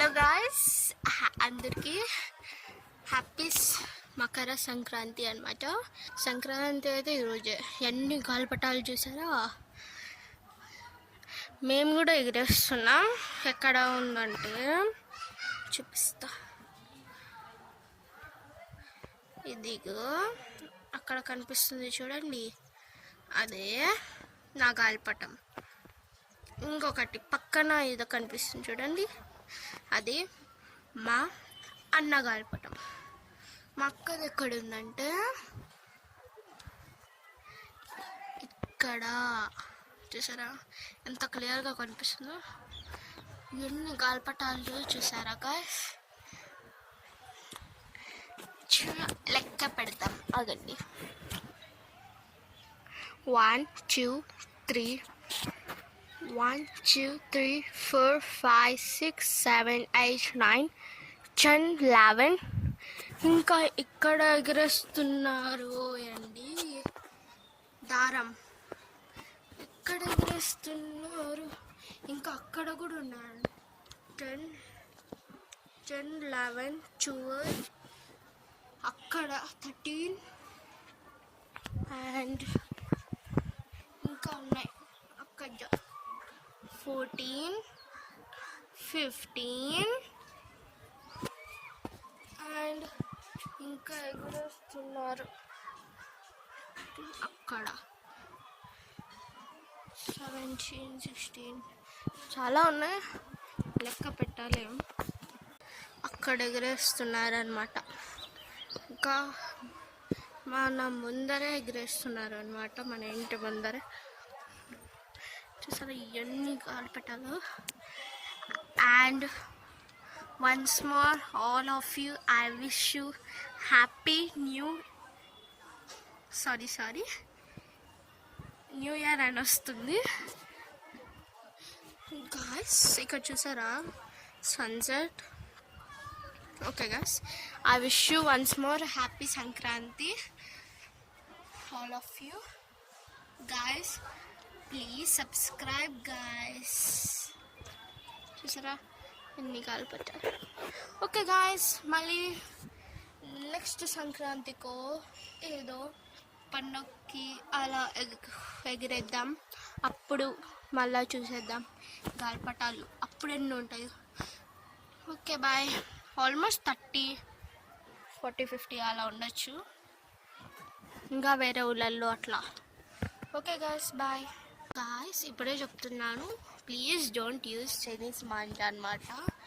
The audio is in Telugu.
హలో గాయ్స్, అందరికీ హ్యాపీ మకర సంక్రాంతి అనమాట. సంక్రాంతి అయితే ఈరోజే. ఎన్ని గాలిపటాలు చూసారా? మేము కూడా ఎగిరేస్తున్నాం. ఎక్కడ ఉందంటే చూపిస్తా. ఇదిగో అక్కడ కనిపిస్తుంది చూడండి, అదే నా గాలిపటం. ఇంకొకటి పక్కన ఏదో కనిపిస్తుంది చూడండి, అది మా అన్న గాలిపటం. మా అక్కది ఎక్కడుందంటే ఇక్కడ. చూసారా ఎంత క్లియర్గా కనిపిస్తుందో? ఎన్ని గాలిపటాలు చూసారా గాయ్స్? లెక్క పెడతాం అదండి. 1 2 3 1 2 3 4 5 6 7 8 9 10 11. ఇంకా ఇక్కడ ఎగరేస్తున్నారు అండి దారం. ఇక్కడ ఎగరేస్తున్నారు, ఇంకా అక్కడ కూడా ఉన్నారు. 10 11 12, అక్కడ 13 అండ్ ఇంకా ఉన్నాయి అక్కడ 14 15 అండ్ ఇంకా ఎగురేస్తున్నారు అక్కడ 17 16. చాలా ఉన్నాయి, లెక్క పెట్టలేము. అక్కడ ఎగరేస్తున్నారు అనమాట. ఇంకా మన ముందరే ఎగరేస్తున్నారు అనమాట, మన ఇంటి ముందరే. చూసారా ఎన్ని గాలిపటాలు? And once more all of you, I wish you happy new year అని వస్తుంది గాయ్స్. ఇక్కడ చూసారా sunset. Okay guys, I wish you once more happy Sankranti, all of you guys. Please subscribe guys. చూసారా ఎన్ని గాలిపటాలు? ఓకే గాయ్స్, మళ్ళీ నెక్స్ట్ సంక్రాంతికో ఏదో పండగకి అలా ఎగిరేద్దాం. అప్పుడు మళ్ళీ చూసేద్దాం గాలిపటాలు అప్పుడు ఎన్ని ఉంటాయి. Okay bye. ఆల్మోస్ట్ 30 40 50 అలా ఉండొచ్చు, ఇంకా వేరే ఊళ్ళల్లో అట్లా. Okay guys, bye guys. ఇప్పుడే చెప్తున్నాను, ప్లీజ్ డోంట్ యూజ్ చైనీస్ మాంజా అనమాట.